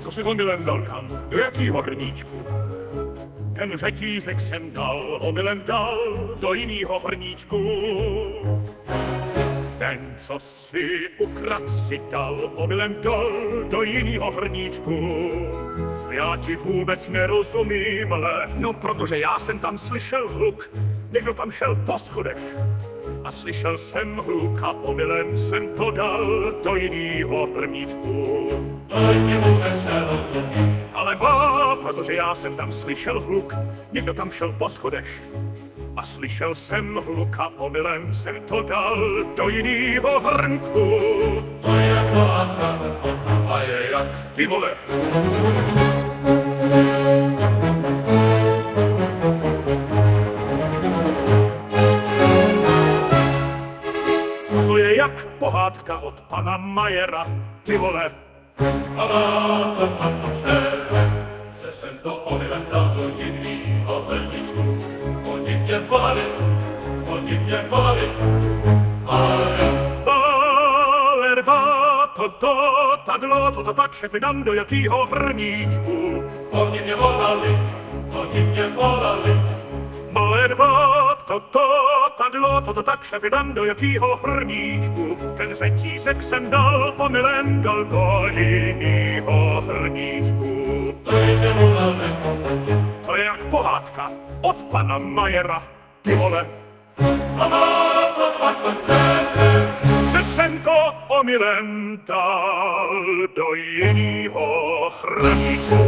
Co si omylem dal kam? Do jakýho hrníčku? Ten řetízek jsem dal, omylem dal do jinýho hrníčku. Ten, co si ukrad, si dal, omylem dal do jinýho hrníčku. Já ti vůbec nerozumím, ale no protože já jsem tam slyšel hluk. Někdo tam šel po schodech a slyšel jsem hluk a omylem jsem to dal do jinýho hrníčku. To ti vůbec nerozumím. Ale má, protože já jsem tam slyšel hluk. Někdo tam šel po schodech a slyšel jsem hluk a omylem jsem to dal do jinýho hrnku. To je pohádka, A je jak, ty vole. To je jak pohádka od pana Majera, ty vole. a má to pan šéfe, že jsem to omylem dal do jinýho hrníčku. Oni mě volali, Balerva, to, tadlo, to, tak, šefy, dám do jakýho hrníčku. oni mě volali. Balerva, to, tadlo, to, tak, šefy, dám do jakýho hrníčku. Ten řetízek jsem dal, omylem dal do jinýho hrníčku. To jde volali, To je jak pohádka od pana Majera, ty vole. a má to pan šéfe, Že jsem to omylem dal do jinýho hrníčku.